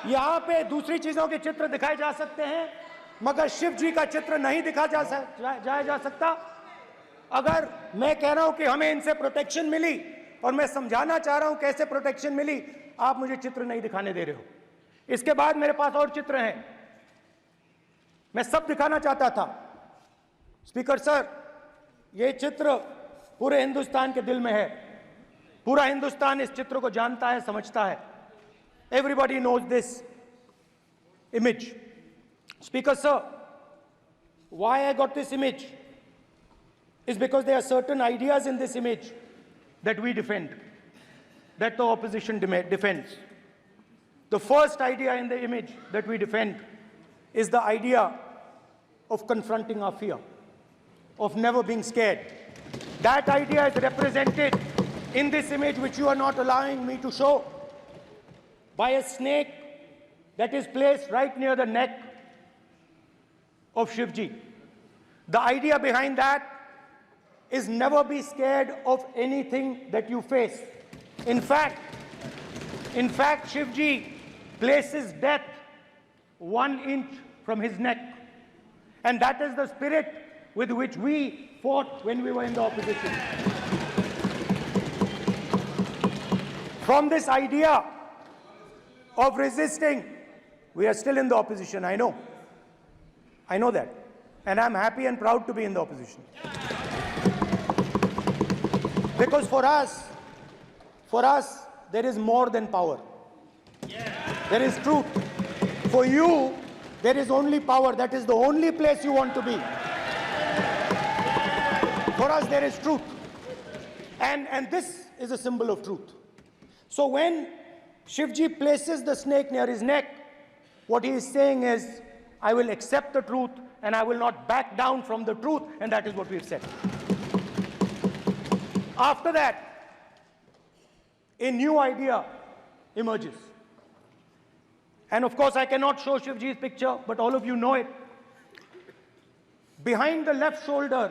यहां पे दूसरी चीजों के चित्र दिखाए जा सकते हैं, मगर शिव जी का चित्र नहीं दिखा जा सकता। अगर मैं कह रहा हूं कि हमें इनसे प्रोटेक्शन मिली, और मैं समझाना चाह रहा हूं कैसे प्रोटेक्शन मिली, आप मुझे चित्र नहीं दिखाने दे रहे हो। इसके बाद मेरे पास और चित्र हैं, मैं सब दिखाना चाहता था। स्पीकर सर, ये चित्र पूरे हिंदुस्तान के दिल में है, पूरा हिंदुस्तान इस चित्र को जानता है, समझता है। Everybody knows this image. Speaker sir, why I got this image is because there are certain ideas in this image that we defend, that the opposition defends. The first idea in the image that we defend is the idea of confronting our fear, of never being scared. That idea is represented in this image, which you are not allowing me to show, by a snake that is placed right near the neck of Shivji. The idea behind that is never be scared of anything that you face. In fact, Shivji places death 1 inch from his neck. And that is the spirit with which we fought when we were in the opposition. From this idea of resisting, we are still in the opposition, I know. I know that. And I'm happy and proud to be in the opposition. Because for us, there is more than power. There is truth. For you, there is only power. That is the only place you want to be. For us, there is truth. And this is a symbol of truth. So when Shivji places the snake near his neck, what he is saying is, I will accept the truth and I will not back down from the truth, and that is what we've said. After that, a new idea emerges. And of course, I cannot show Shivji's picture, but all of you know it. Behind the left shoulder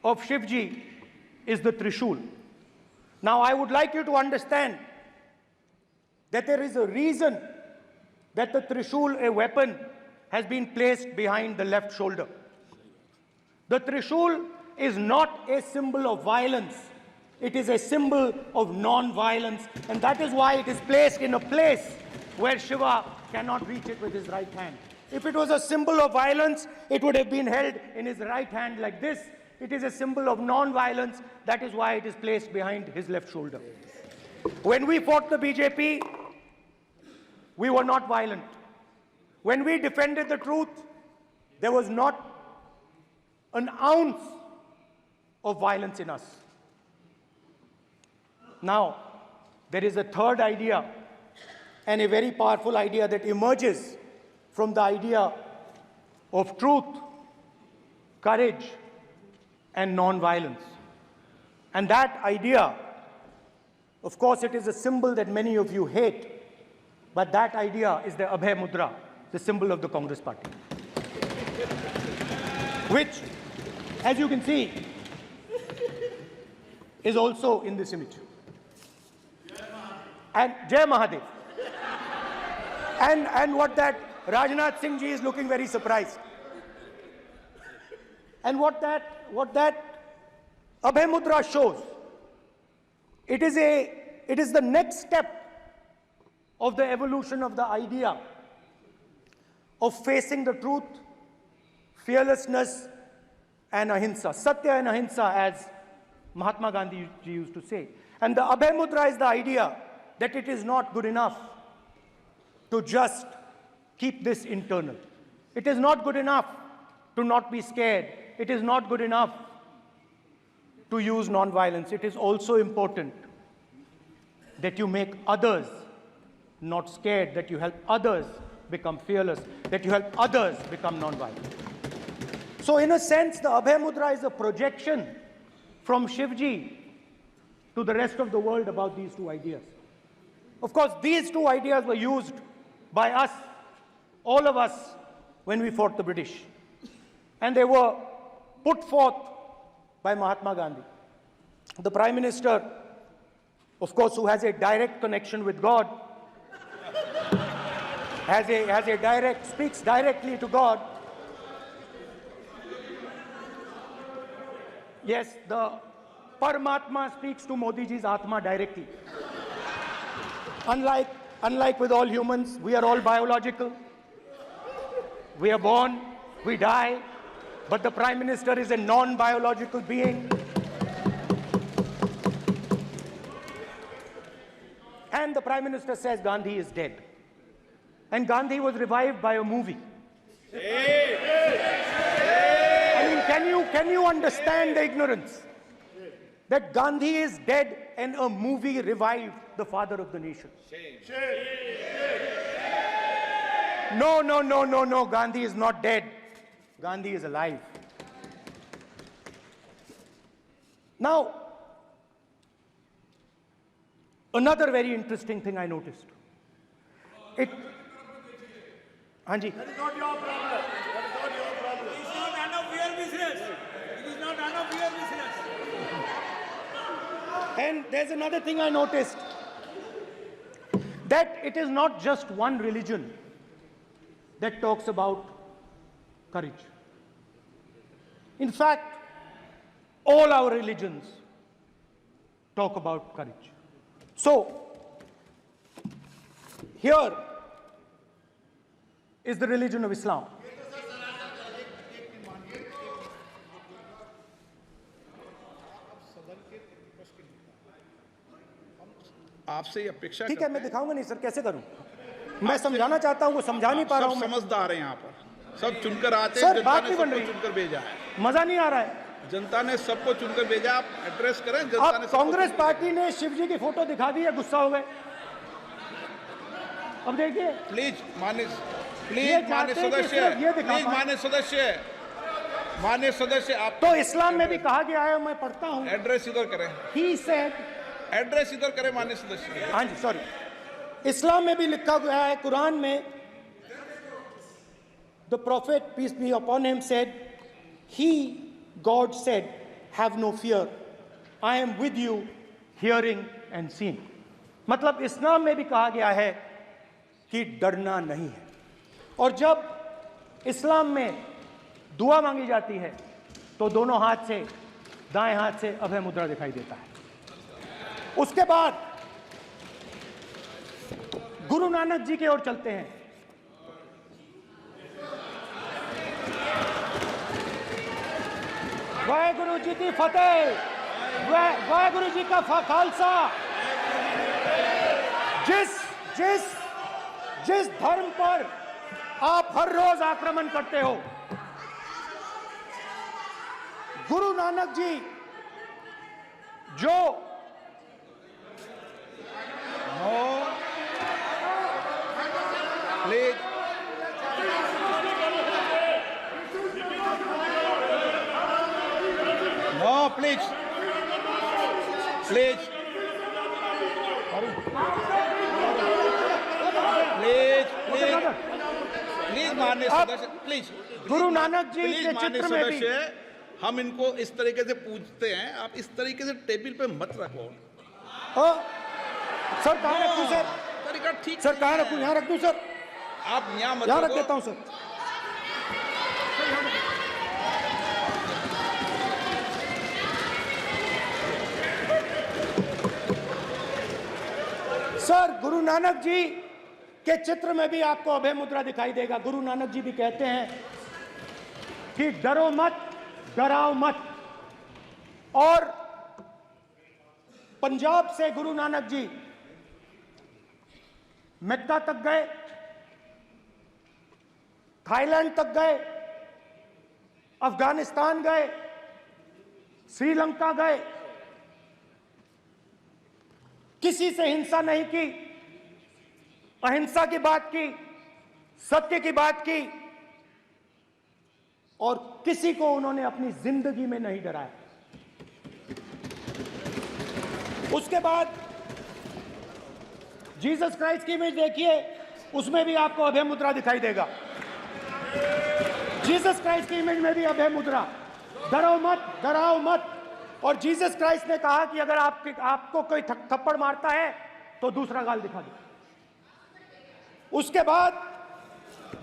of Shivji is the Trishul. Now, I would like you to understand that there is a reason that the Trishul, a weapon, has been placed behind the left shoulder. The Trishul is not a symbol of violence. It is a symbol of non-violence, and that is why it is placed in a place where Shiva cannot reach it with his right hand. If it was a symbol of violence, it would have been held in his right hand like this. It is a symbol of non-violence. That is why it is placed behind his left shoulder. When we fought the BJP, we were not violent. When we defended the truth, there was not an ounce of violence in us. Now, there is a third idea, and a very powerful idea that emerges from the idea of truth, courage, and non-violence. And that idea, of course, it is a symbol that many of you hate, but that idea is the Abhay Mudra, the symbol of the Congress Party, which, as you can see, is also in this image. And Jai Mahadev. And what that Rajnath Singh ji is looking very surprised. And what that Abhay Mudra shows, it is the next step of the evolution of the idea of facing the truth, fearlessness, and ahimsa. Satya and ahimsa, as Mahatma Gandhi ji used to say. And the Abhay Mudra is the idea that it is not good enough to just keep this internal. It is not good enough to not be scared. It is not good enough to use non-violence. It is also important that you make others not scared, that you help others become fearless, that you help others become non-violent. So in a sense, the Abhay Mudra is a projection from Shivji to the rest of the world about these two ideas. Of course, these two ideas were used by us, all of us, when we fought the British. And they were put forth by Mahatma Gandhi. The Prime Minister, of course, who has a direct connection with God, as a direct, speaks directly to God. Yes, the Paramatma speaks to Modi ji's Atma directly. Unlike with all humans, we are all biological. We are born, we die, but the Prime Minister is a non-biological being. And the Prime Minister says Gandhi is dead. And Gandhi was revived by a movie. I mean, can you understand the ignorance? That Gandhi is dead and a movie revived the father of the nation. No, Gandhi is not dead. Gandhi is alive. Now, another very interesting thing I noticed. Hanji. That is not your problem. That is not your problem. It is not none of your business. It is not none of your business. And there's another thing I noticed. That it is not just one religion that talks about courage. In fact, all our religions talk about courage. So, here is the religion of Islam. आपसे ये अपेक्षा ठीक है, मैं दिखाऊंगा नहीं sir, कैसे करूं? मैं समझाना चाहता हूं, वो समझा नहीं पा रहा हूं। सब समझदार हैं यहाँ पर, सब चुनकर आते सर, हैं। जनता बात ने नहीं बन सबको रही। चुनकर भेजा है। मजा नहीं आ रहा है। जनता ने सबको चुनकर भेजा, आप एड्रेस करें। जनता ने अब कांग्रेस पार्टी ने शिव जी की फोटो दिखा दी है, गुस्सा हो गए। अब देखिए, प्लीज मान्य सदस्य आप तो इस्लाम में भी कहा गया है, मैं पढ़ता हूं। एड्रेस इधर करें। He said, एड्रेस इधर करें मान्य सदस्य। हाँ जी, सॉरी, इस्लाम में भी लिखा गया है, कुरान में, the prophet peace be upon him said, he, God said, have no fear, I am with you, hearing and seeing. मतलब इस्लाम में भी कहा गया है कि डरना नहीं है। और जब इस्लाम में दुआ मांगी जाती है तो दोनों हाथ से, दाएं हाथ से अभय मुद्रा दिखाई देता है। उसके बाद गुरु नानक जी की ओर चलते हैं। वाहेगुरु जी की फतेह, वाहेगुरु जी का खालसा। जिस धर्म पर आप हर रोज आक्रमण करते हो, गुरु नानक जी जो please no please please please please please माननीय सदस्य, please Guru Nanak ji please के माननीय चित्र में भी, सदस्य, हम इनको इस तरीके से पूछते हैं, आप इस तरीके से टेबल पे मत रखो। सर कहाँ रखूं सर? तरीका ठीक सर कहाँ रखूं? यहाँ रख दूं सर? आप यहाँ मत यहाँ रख रखो। देता हूं सर। सर, गुरु नानक जी के चित्र में भी आपको अभय मुद्रा दिखाई देगा। गुरु नानक जी भी कहते हैं कि डरो मत, डराओ मत। और पंजाब से गुरु नानक जी मेक्का तक गए, थाईलैंड तक गए, अफगानिस्तान गए, श्रीलंका गए, किसी से हिंसा नहीं की, अहिंसा की बात की, सत्य की बात की, और किसी को उन्होंने अपनी जिंदगी में नहीं डराया। उसके बाद जीसस क्राइस्ट की इमेज देखिए, उसमें भी आपको अभय मुद्रा दिखाई देगा। जीसस क्राइस्ट की इमेज में भी अभय मुद्रा, डरो मत, डराओ मत। और जीसस क्राइस्ट ने कहा कि अगर आपको कोई थप्पड़ मारता है तो दूसरा गाल दिखा दो। उसके बाद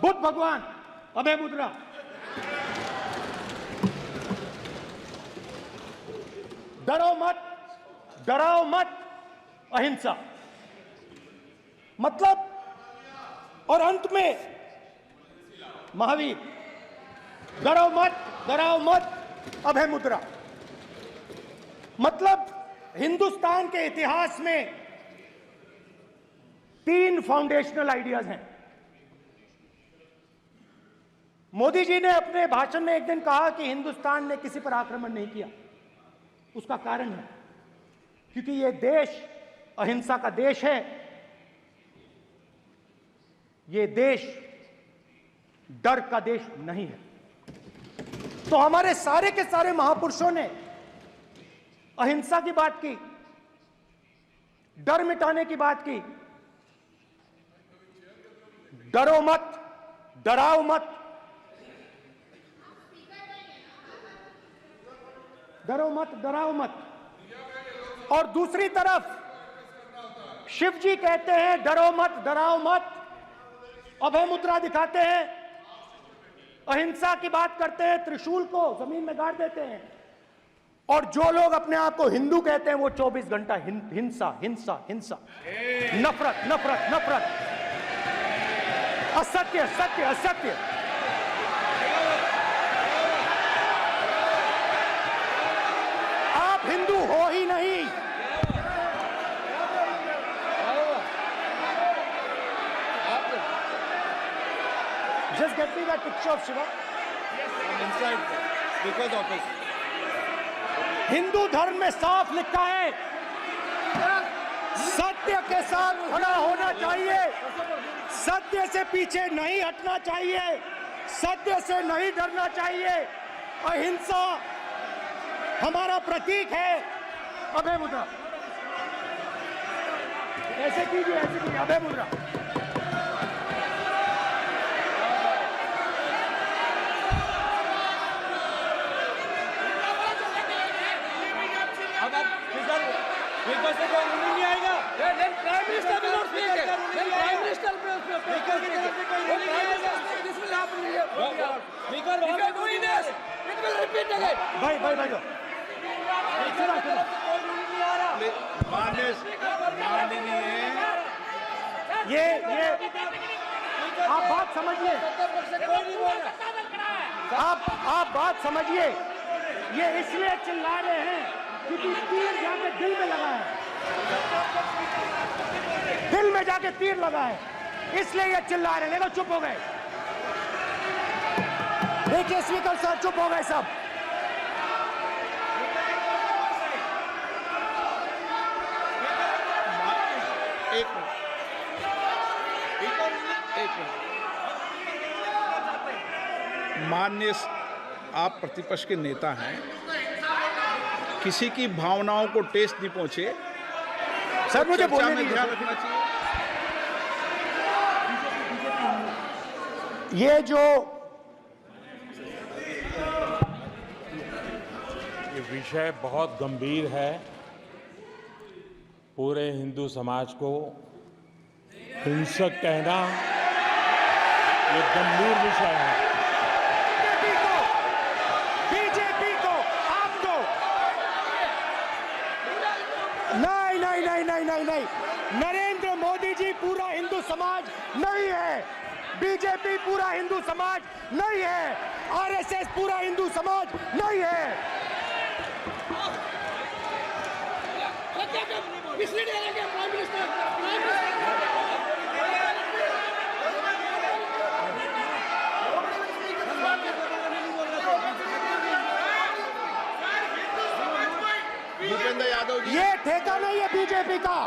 बुद्ध भगवान, अभय मुद्रा। डराओ मत, अहिंसा। मतलब, और अंत में महावीर, डराओ मत, अभय मुद्रा। मतलब हिंदुस्तान के इतिहास में 3 फाउंडेशनल आइडियाज हैं। मोदी जी ने अपने भाषण में एक दिन कहा कि हिंदुस्तान ने किसी पर आक्रमण नहीं किया। उसका कारण है क्योंकि यह देश अहिंसा का देश है। यह देश डर का देश नहीं है। तो हमारे सारे के सारे महापुरुषों ने अहिंसा की बात की, डर मिटाने की बात की। डराओ मत। और दूसरी तरफ शिव जी कहते हैं डराओ मत, अभय मुद्रा दिखाते हैं, अहिंसा की बात करते हैं, त्रिशूल को जमीन में गाड़ देते हैं। और जो लोग अपने आप को हिंदू कहते हैं वो 24 घंटा हिंसा, नफरत, असत्य। आप हिंदू हो ही नहीं। Just get me that picture of Shiva. inside speaker's office. Hindu धर्म में साफ लिखा है, सत्य के साथ खड़ा होना चाहिए, सत्य से पीछे नहीं हटना चाहिए, सत्य से नहीं डरना चाहिए। अहिंसा हमारा प्रतीक है। अभय मुद्रा, ऐसे कीजिए, अभय मुद्रा। स्पीकर से कोई रूलिंग नहीं आएगा। Prime minister will not speak. Prime minister speaker की तरफ से कोई रूलिंग नहीं आएगा। This will happen here. Speaker वहां पे doing this, it will repeat again. भाई स्पीकर की तरफ से कोई रूलिंग नहीं आ रहा। माननीय ये आप बात समझिए, कोई नहीं बोल रहा। आप बात समझिए। ये इसलिए चिल्ला रहे हैं क्योंकि तीर जाके दिल में लगा है, दिल में जाके तीर लगा है, इसलिए ये चिल्ला रहे हैं। देखो चुप हो गए, देखिए स्पीकर साहब चुप हो गए सब। एक मिनट। माननीय, आप प्रतिपक्ष के नेता हैं, किसी की भावनाओं को ठेस नहीं पहुंचे। सर मुझे चर्चा बोलने में दीजिए। ध्यान रखना चाहिए। ये जो ये विषय बहुत गंभीर है। पूरे हिंदू समाज को हिंसक कहना ये गंभीर विषय है। बीजेपी को आपको नहीं, नरेंद्र मोदी जी पूरा हिंदू समाज नहीं है, बीजेपी पूरा हिंदू समाज नहीं है, आरएसएस पूरा हिंदू समाज नहीं है। भूपेंद्र यादव जी, ये ठेका नहीं है बीजेपी का,